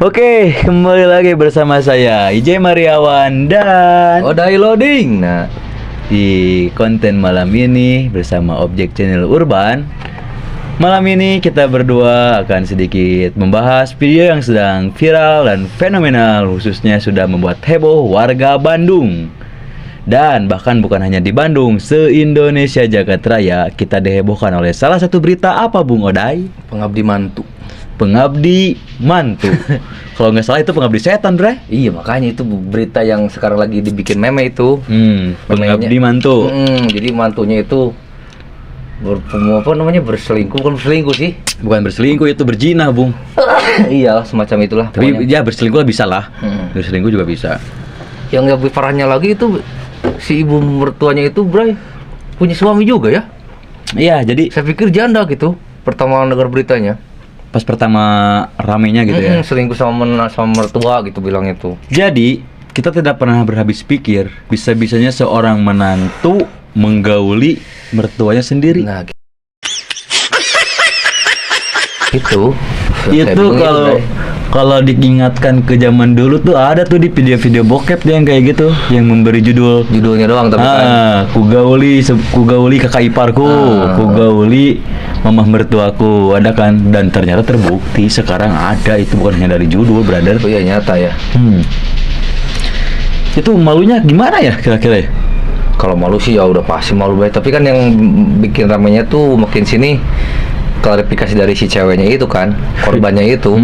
Oke, kembali lagi bersama saya IJ Mariawan dan Odai Loading. Nah, di konten malam ini bersama Objek Channel Urban. Malam ini kita berdua akan sedikit membahas video yang sedang viral dan fenomenal, khususnya sudah membuat heboh warga Bandung. Dan bahkan bukan hanya di Bandung, se-Indonesia jagat raya kita dihebohkan oleh salah satu berita apa Bung Odai? pengabdi mantu. Pengabdi mantu. Kalau nggak salah itu pengabdi setan, Bre. Iya, makanya itu berita yang sekarang lagi dibikin meme itu. Pengabdi mantu. Jadi mantunya itu berselingkuh, bukan berselingkuh sih. Bukan berselingkuh, itu berzina, Bung. Iya, semacam itulah. Tapi pokoknya. ya berselingkuh lah bisa lah. Berselingkuh juga bisa. Yang lebih parahnya lagi itu si ibu mertuanya itu, Bray, punya suami juga ya. Iya, jadi Saya pikir janda gitu. Pertama dengar beritanya. pas pertama ramenya gitu ya. Selingkuh sama mertua gitu bilang itu. Jadi, kita tidak pernah berhabis pikir bisa-bisanya seorang menantu menggauli mertuanya sendiri. Nah, itu kalau diingatkan ke zaman dulu tuh ada tuh di video-video bokep yang kayak gitu yang memberi judulnya doang tapi kan kugauli kakak iparku, kugauli mamah mertuaku, ada kan, dan ternyata terbukti sekarang ada, itu bukan hanya dari judul, brother. oh iya nyata ya. Itu malunya gimana ya kira-kira ya? Kalau malu sih ya udah pasti malu banget, tapi kan yang bikin ramenya tuh makin sini klarifikasi dari si ceweknya itu kan, korbannya itu.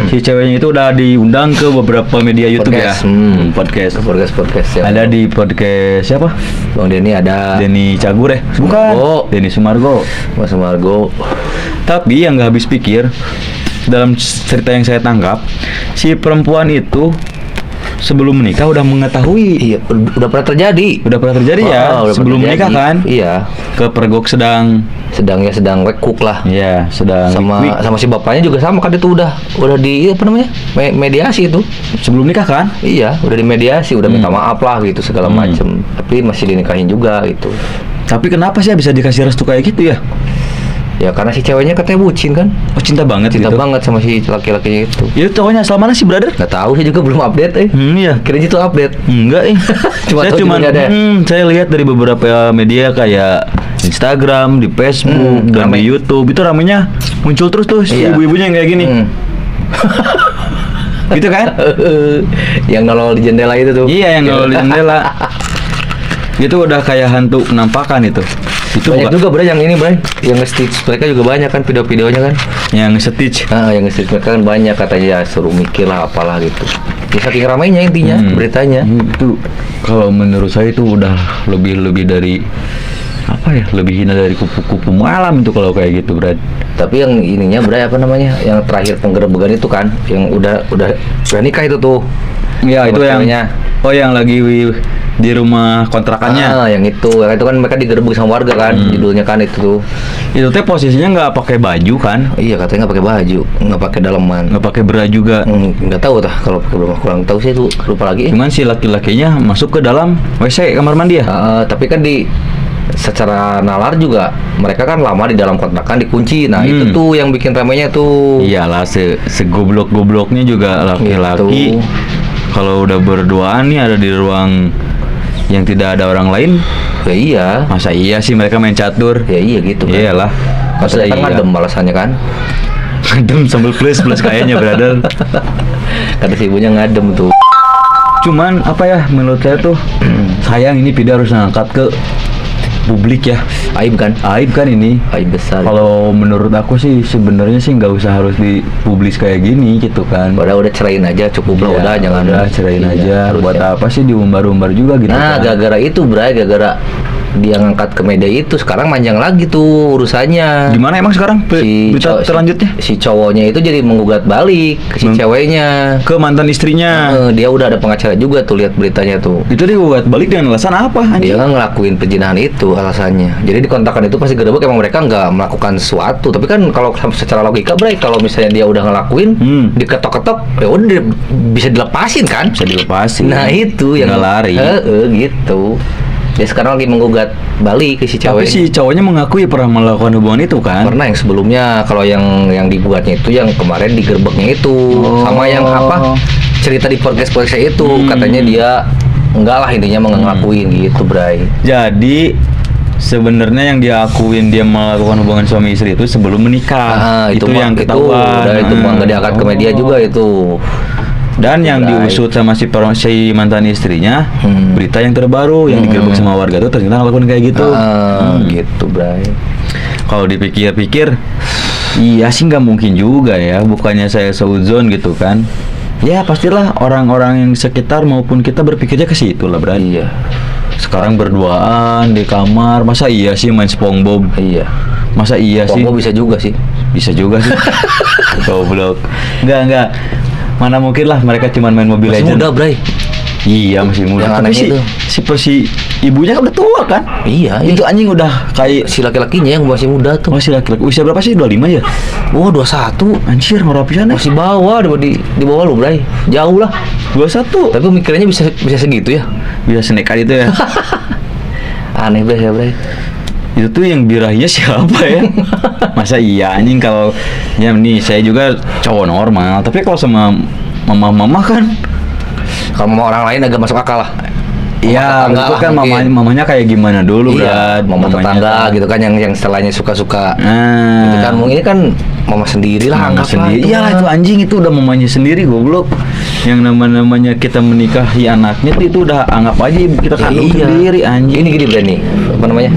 Si ceweknya itu udah diundang ke beberapa media YouTube podcast. ya. Podcast ya. Ada di podcast siapa? Bang Denny ada. Denny Cagur ya? Bukan. Denny Sumargo. Mas Sumargo. Tapi yang nggak habis pikir, dalam cerita yang saya tangkap, si perempuan itu sebelum menikah udah mengetahui. Iya, udah pernah terjadi. Udah pernah terjadi ya? Sebelum menikah kan? Iya. Kepergok sedang wekuk lah. Iya, sedang sama si bapaknya juga sama kan, itu udah di apa namanya? Mediasi itu. Sebelum nikah kan? Iya, udah dimediasi, udah minta maaf lah gitu segala macem. Tapi masih dinikahin juga gitu. Tapi kenapa sih bisa dikasih restu kayak gitu ya? Ya karena si ceweknya katanya bucin kan. Oh, cinta banget Cinta gitu? banget sama si laki-lakinya itu. Itu cowoknya asal mana sih, brother? Nggak tahu, saya juga belum update Iya. Kira itu update. Enggak saya cuma ada. Saya lihat dari beberapa media kayak Instagram, di Facebook, dan di YouTube, itu ramenya muncul terus tuh si ibu-ibunya yang kayak gini. Gitu kan? Yang nolol di jendela itu tuh. Iya, yang nolol di jendela. Itu udah kayak hantu penampakan itu. Itu banyak juga bro yang ini bro, yang nge-stitch mereka juga banyak kan video-videonya kan. Yang nge-stitch. Yang nge-stitch mereka kan banyak, katanya ya suruh mikir lah apalah gitu. Ya saking ramainya intinya beritanya. Itu kalau menurut saya itu udah lebih dari apa ya? Lebih hina dari kupu-kupu malam itu kalau kayak gitu, Brad. Tapi yang ininya bro apa namanya? Yang terakhir penggerebekan itu kan, yang udah nikah itu tuh. Iya, itu yang yang lagi di rumah kontrakannya. Yang itu kan mereka digerebek sama warga kan, judulnya kan itu tuh. Itu teh posisinya nggak pakai baju kan? Iya, katanya nggak pakai baju, nggak pakai daleman, nggak pakai bra juga. Nggak tahu tah kalau pakai bra, kurang tahu sih itu, lupa lagi. Cuman si laki-lakinya masuk ke dalam WC kamar mandi ya. Tapi kan secara nalar juga mereka kan lama di dalam kontrakan dikunci. Nah itu tuh yang bikin ramainya tuh. Iyalah, segoblok-gobloknya juga laki-laki. Kalau udah berduaan nih ada di ruang yang tidak ada orang lain, ya iya. Masa iya sih mereka main catur? Ya iya gitu kan. Iyalah. Masa iya. Ngadem alasannya kan. Ngadem sambil plus kayaknya, brother. Kata si ibunya ngadem tuh. Cuman apa ya, menurut saya tuh sayang ini video harus ngangkat ke publik ya. Aib kan ini. Aib besar. Kalau menurut aku sih sebenarnya sih nggak usah harus dipublis kayak gini gitu kan. Udah cerain aja, cukup lah. Udah jangan. Udah cerain aja. Buat apa sih diumbar-umbar juga gitu. Nah, kan? gara-gara itu Bray, gara-gara dia ngangkat ke media itu, sekarang manjang lagi tuh urusannya. Gimana emang sekarang berita terlanjutnya? Si cowoknya itu jadi menggugat balik ke si ceweknya, ke mantan istrinya. Dia udah ada pengacara juga tuh, lihat beritanya tuh. Itu dia gugat balik dengan alasan apa? Dia kan ngelakuin perzinahan itu alasannya. Jadi di kontrakan itu pasti gerebek, emang mereka nggak melakukan sesuatu. Tapi kan kalau secara logika Bray, kalau misalnya dia udah ngelakuin, diketok-ketok, ya udah bisa dilepasin kan? Bisa dilepasin. Nah itu yang nggak lari. Gitu. Dia sekarang lagi menggugat balik ke si Tapi cewek. si cowoknya mengakui pernah melakukan hubungan itu kan? Pernah yang sebelumnya, kalau yang digugatnya itu yang kemarin digerebeknya itu, sama yang apa cerita di podcast itu katanya dia enggak lah, intinya ngelakuin gitu, Bray. Jadi sebenarnya yang dia akuin dia melakukan hubungan suami istri itu sebelum menikah. Itu yang ketahuan. Itu nggak diangkat ke media juga itu. Dan yang diusut sama si mantan istrinya, berita yang terbaru yang digerebek sama warga tuh ternyata ngelakuin kayak gitu. Gitu, Bray. Kalau dipikir-pikir, iya sih nggak mungkin juga ya. Bukannya saya seuzon gitu kan? Ya pastilah orang-orang yang sekitar maupun kita berpikirnya ke situ lah, Bray. Iya. Sekarang berduaan di kamar, masa iya sih main SpongeBob? Iya. Masa iya sih? Pombo bisa juga sih. Bisa juga sih. Goblok. Enggak. Mana mungkin lah mereka cuma main Mobile Masih Legends. muda, Bray. Iya, masih muda. Yang Tapi anehnya si ibunya kan udah tua kan? Iya, Itu anjing udah kayak si laki-lakinya yang masih muda tuh. masih laki-laki. Usia berapa sih? 25 ya? Oh, 21. Anjir, ngorok pisan ya. Masih bawah di bawah lu, Bray. Jauh lah. 21. Tapi pemikirannya bisa segitu ya. Bisa senekat itu ya. Aneh, Bray, ya, Bray. Itu tuh yang birahinya siapa ya? Masa iya anjing kalau ya nih saya juga cowok normal, tapi kalau sama mama kan Kalau mau orang lain agak masuk akal lah. iya, tetangga itu lah kan mungkin. mamanya kayak gimana dulu, Iya, Brad? mama Mamanya tetangga kan. gitu kan yang setelahnya suka-suka. Nah, Gitu kan mungkin ini kan mama sendiri lah, mama anggap sendiri. lah, Iyalah mah. itu anjing itu udah mamanya sendiri goblok. Yang namanya kita menikahi anaknya itu udah anggap aja ibu kita kandung Iya. sendiri anjing. Ini gini, Brani. Apa namanya?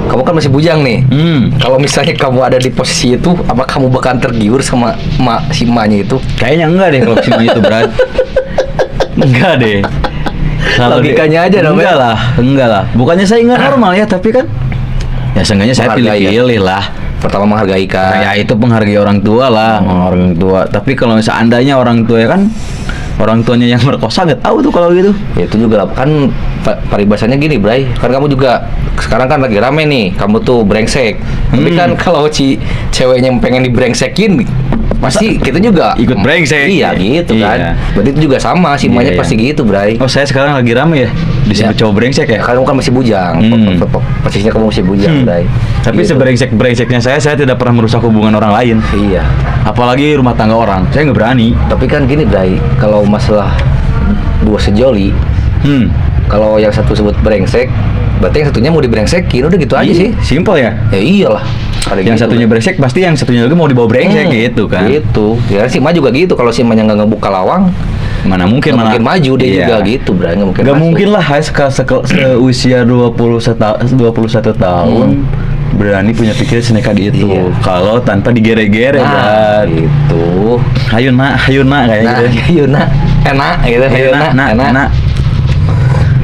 Kamu kan masih bujang nih. Kalau misalnya kamu ada di posisi itu, apa kamu bakalan tergiur sama si emaknya itu? Kayaknya enggak deh kalau cuma itu, Brad. Enggak deh. Kalau Logikanya aja dong, enggak lah. Bukannya saya enggak normal ya, tapi kan ya seenggaknya saya Menghargai ya. pilih-pilih lah. Pertama menghargai kan. Ya itu menghargai orang tua lah, orang tua. Tapi kalau seandainya orang tua ya kan orang tuanya yang merkosa nggak tahu tuh kalau gitu. Ya, itu juga kan paribasanya gini, Bray. Kan kamu juga sekarang kan lagi rame nih, kamu tuh brengsek. Tapi kan kalau ceweknya pengen dibrengsekin, pasti kita juga ikut brengsek. Iya gitu kan. Iya. Berarti itu juga sama, si emaknya Iya, pasti iya. gitu, Bray. Oh saya sekarang lagi rame ya disebut Ya. cowok brengsek ya. Kamu kan masih bujang. Posisinya kamu masih bujang, Bray. Tapi Gitu. sebrengsek-brengseknya saya tidak pernah merusak hubungan orang lain. Iya. Apalagi rumah tangga orang. Saya nggak berani. Tapi kan gini, Bray, kalau masalah dua sejoli, kalau yang satu sebut brengsek, berarti yang satunya mau dibrengsekin, udah gitu aja sih. Simpel ya. Ya iyalah. Ada Yang gitu, satunya Bray. brengsek pasti yang satunya lagi mau dibawa brengsek gitu kan. Gitu. Ya si Ma juga gitu. Kalau si Ma nggak ngebuka lawang, Mana mungkin nggak mungkin maju dia Iya. juga gitu, Bray. Nggak mungkin. Gak masuk. mungkin lah seusia 21 tahun berani punya pikiran senekat itu. Iya. Kalau tanpa digere-gere Nah, kan. gitu. Hayun nak kayak Nah, gitu. Yuna, enak gitu. Hayun nak, nak.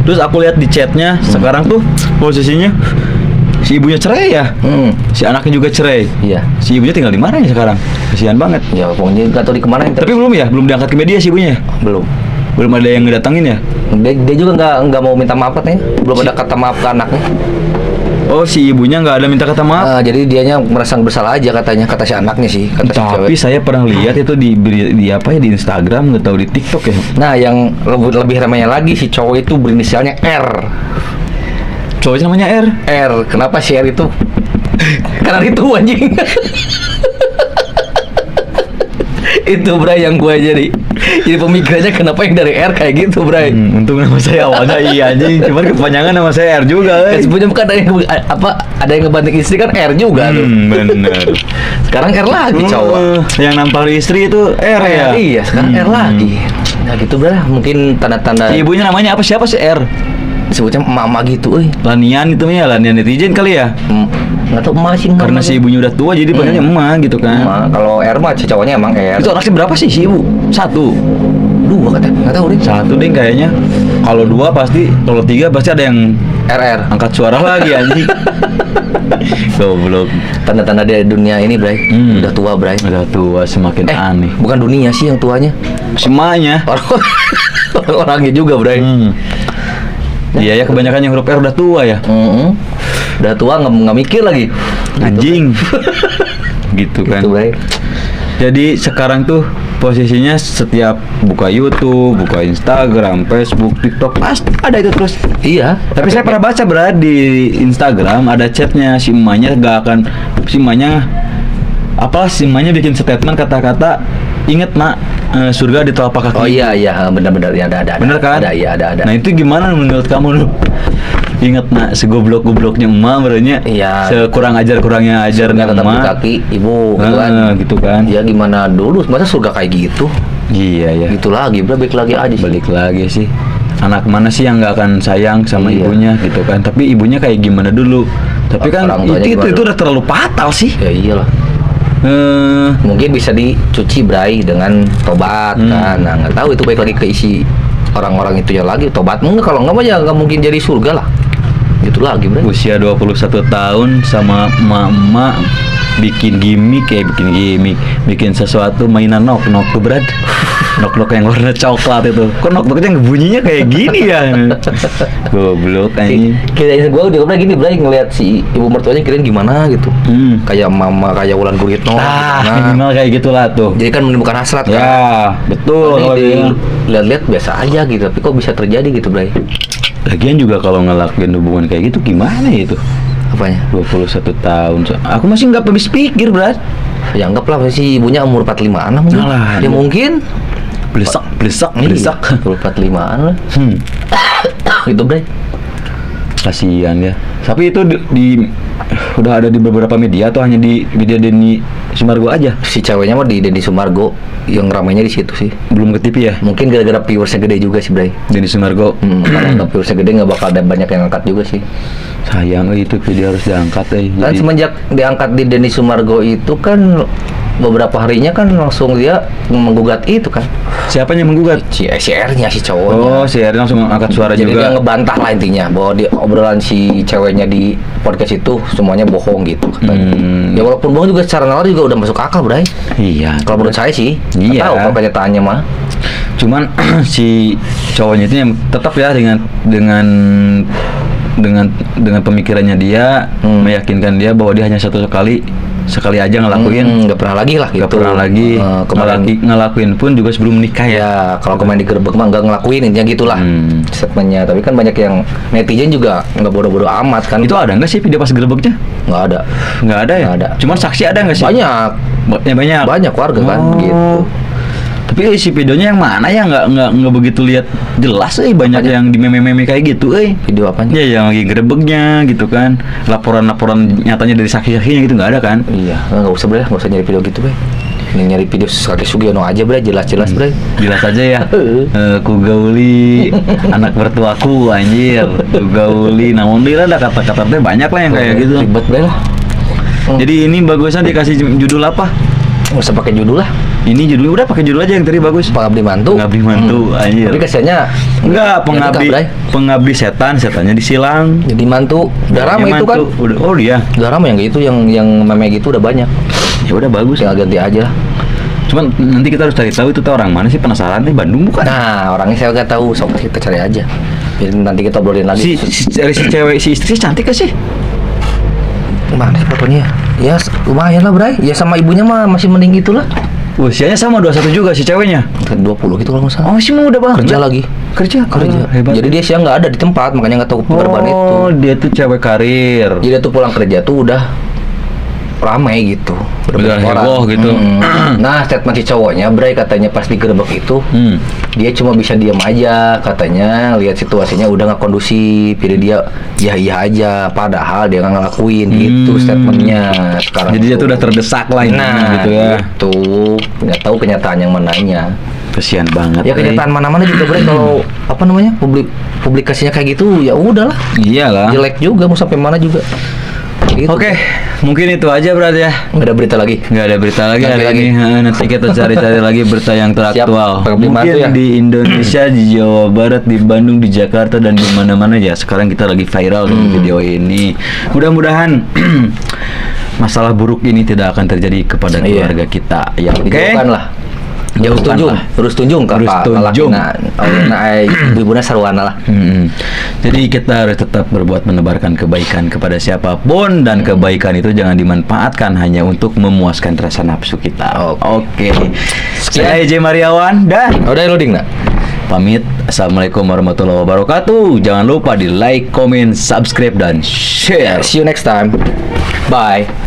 Terus aku lihat di chatnya sekarang tuh posisinya si ibunya cerai ya. Si anaknya juga cerai. Iya. Si ibunya tinggal di mana ya sekarang? Kasihan banget. Ya pokoknya nggak tahu di kemana. Tapi belum diangkat ke media si ibunya. belum. Belum ada yang ngedatangin ya. Dia juga nggak mau minta maaf katanya. Belum ada kata maaf ke anaknya. Oh, si ibunya nggak ada minta kata maaf. Jadi dianya merasa bersalah aja katanya, kata si anaknya sih, kata si cewek. Tapi saya pernah lihat itu di apa ya, di Instagram, nggak tahu di TikTok ya. Nah, yang lebih ramainya lagi si cowok itu berinisialnya R. Cowoknya namanya R. R. Kenapa si R itu? Karena itu anjing. Itu, Bray, yang gua jadi pemikirannya kenapa yang dari R kayak gitu, Bray. Untung nama saya awalnya iya anjing, cuman kepanjangan nama saya R juga. Kan sebenarnya bukan ada yang ada yang ngebanting istri kan R juga tuh. Bener. Sekarang R lagi cowok. Yang nampar istri itu R ya. Iya, sekarang R lagi. Nah gitu, Bray. Mungkin tanda-tanda Si ibunya namanya apa, siapa sih R? disebutnya emak-emak gitu, Lanian itu ya, Lanian netizen kali ya. Nggak tahu emak sih. Karena si ibunya udah tua jadi panggilnya emak gitu kan. emak. Kalau R mah si cowoknya emang R. Itu anaknya berapa sih si ibu? Satu. Dua katanya, nggak tahu deh. Satu deh kayaknya. Kalau dua pasti, kalau tiga pasti ada yang RR. angkat suara lagi anjing. Goblok. Tanda-tanda di dunia ini, Bray. Udah tua, Bray. Udah tua semakin aneh. Bukan dunia sih yang tuanya. Semuanya. Orang-orangnya juga, Bray. Iya ya, kebanyakan yang huruf R udah tua ya. Udah tua nggak mikir lagi. Anjing. Gitu kan. Gitu, Bray. Jadi sekarang tuh posisinya setiap buka YouTube, buka Instagram, Facebook, TikTok pasti ada itu terus. Iya. Tapi saya pernah baca berada di Instagram ada chatnya si emaknya si emaknya si emaknya bikin statement kata-kata inget nak surga di telapak kaki. Oh iya benar-benar ya ada. Bener kan? Ada. Nah itu gimana menurut kamu lu? Ingat nak segoblok-gobloknya emak berarti Iya. sekurang ajar-kurangnya ajar Surga tetap di emak. kaki ibu gitu kan. Gitu kan. Ya gimana dulu masa surga kayak gitu? Iya ya. Gitu lagi, balik lagi aja sih. Balik lagi sih. Anak mana sih yang nggak akan sayang sama Iya. ibunya gitu kan? Tapi ibunya kayak gimana dulu? Tapi kan Orang tuanya itu gimana? udah terlalu fatal sih. Ya iyalah. Mungkin bisa dicuci bray dengan tobat kan. Nah, nggak tahu itu baik lagi ke isi orang-orang itu ya lagi tobat enggak, kalau enggak mah ya nggak mungkin jadi surga lah. Gitu lagi, bray. Usia 21 tahun sama emak-emak bikin gimmick bikin sesuatu mainan nok tuh Brad. Nok yang warna coklat itu. Kok nok-noknya bunyinya kayak gini ya? Goblok anjing. Kirain gua juga pernah gini, bray, ngeliat si ibu mertuanya kirain gimana gitu. Kayak mama kayak Wulan Guritno gimana. Minimal kayak gitulah tuh. Jadi kan menimbulkan hasrat kan. Ya, betul. Ini kalau gitu. lihat-lihat biasa aja gitu, tapi kok bisa terjadi gitu, bray? Lagian juga kalau ngelakuin hubungan kayak gitu gimana ya itu? Apanya? 21 tahun. Aku masih nggak habis pikir, Brad. Ya anggaplah si ibunya umur 45-an mungkin. Alah, Ya iya. mungkin Blesak. Iya, umur 45-an lah. Gitu, bray. Kasihan ya. Tapi itu udah ada di beberapa media atau hanya di media Denny Sumargo aja? Si ceweknya mah di Denny Sumargo, yang ramainya di situ sih. Belum ke TV ya? Mungkin gara-gara viewersnya gede juga sih, bray. Denny Sumargo. Kalau nggak viewersnya gede nggak bakal ada banyak yang angkat juga sih. Sayang itu video harus diangkat Kan semenjak diangkat di Denny Sumargo itu kan beberapa harinya kan langsung dia menggugat itu kan. Siapa yang menggugat? Si SCR-nya si cowoknya. Oh, si Eri langsung angkat suara Jadi dia juga. ngebantah lah intinya bahwa di obrolan si ceweknya di podcast itu semuanya bohong gitu katanya. Ya walaupun bohong juga secara nalar juga udah masuk akal, bray. Iya. Kalau menurut saya sih, nggak Iya. tahu kalau kenyataannya mah. Cuman si cowoknya itu yang tetap ya dengan pemikirannya dia meyakinkan dia bahwa dia hanya sekali aja ngelakuin. Nggak pernah lagi lah gitu. Gak pernah lagi Kemarin ngelakuin pun juga sebelum nikah ya. ya kalau kemarin digerebek mah nggak ngelakuin intinya gitulah statementnya. Tapi kan banyak yang netizen juga nggak bodoh-bodoh amat kan. Itu ada nggak sih video pas gerebeknya? Nggak ada. Nggak ada ya? Nggak ada. Cuman saksi ada nggak sih? Banyak. Banyak. Banyak warga kan Oh. gitu. Tapi isi videonya yang mana ya nggak begitu lihat jelas banyak Apanya? yang di meme-meme kayak gitu Video apanya? Ya yang lagi gerebeknya gitu kan. Laporan nyatanya dari saksi-saksinya gitu nggak ada kan? Iya, nggak usah bre, nggak usah nyari video gitu bre. Ini nyari video Kakek Sugiono aja bre, jelas-jelas bre. Jelas aja ya. Ku gauli anak mertuaku anjir. Ku gauli namun dia ada kata-katanya banyak lah yang kayak gitu. Ribet bre lah. Jadi ini bagusnya dikasih judul apa? Nggak usah pakai judul lah. Ini judulnya udah pakai judul aja yang tadi bagus. Pengabdi mantu. Pengabdi mantu anjir. Tapi kasihannya Enggak, nikah, Bray. pengabdi setannya disilang. Jadi mantu. Udah ramai itu kan. Udah, oh dia. Udah ramai yang gitu, yang meme gitu udah banyak. Ya udah bagus. Tinggal ganti aja. Cuman nanti kita harus cari tahu itu orang mana sih, penasaran nih. Bandung bukan? Nah, orangnya saya nggak tahu, sok kita cari aja. Jadi nanti kita obrolin lagi. si cewek si istri cantik gak sih? Mana sih fotonya? Ya lumayan lah, Bray. Ya sama ibunya mah masih mending gitulah. Usianya sama 21 juga si ceweknya. 20 gitu kalau nggak salah. Oh, masih muda banget. Kerja lagi. Kerja. Kerja. Hebat. Jadi dia siang nggak ada di tempat, makanya nggak tahu pengorban itu. Oh, dia tuh cewek karir. Jadi dia tuh pulang kerja tuh udah ramai gitu. Udah heboh gitu. Nah, statement si cowoknya, Bray, katanya pas digerebek itu, dia cuma bisa diam aja, katanya lihat situasinya udah nggak kondusif, jadi dia iya aja, padahal dia nggak ngelakuin gitu statementnya. Sekarang Jadi dia tuh udah terdesak lah intinya nah, gitu ya. Gitu. Nggak tahu kenyataan yang mananya. Kesian banget. Ya kenyataan mana-mana juga, Bray, kalau apa namanya publikasinya kayak gitu, ya udahlah. Iyalah. Jelek juga mau sampai mana juga. Gitu. Oke, mungkin itu aja berarti ya. Nggak ada berita lagi. Nggak ada berita lagi Nanti hari lagi. ini. Nanti kita cari-cari lagi berita yang teraktual. Siap, Mungkin bantu ya. di Indonesia, di Jawa Barat, di Bandung, di Jakarta dan di mana-mana ya. Sekarang kita lagi viral dengan video ini. Mudah-mudahan masalah buruk ini tidak akan terjadi kepada Iya. keluarga kita. Ya, oke. Dijauhkan lah. Jauhkanlah. Terus tunjung Terus kakak tunjung. ibu-ibuna sarwana lah. Jadi kita harus tetap berbuat menebarkan kebaikan kepada siapapun dan kebaikan itu jangan dimanfaatkan hanya untuk memuaskan rasa nafsu kita. Oke. Saya EJ Mariawan dan Udah loading nak? pamit. Assalamualaikum warahmatullahi wabarakatuh. Jangan lupa di like, comment, subscribe dan share. See you next time. Bye.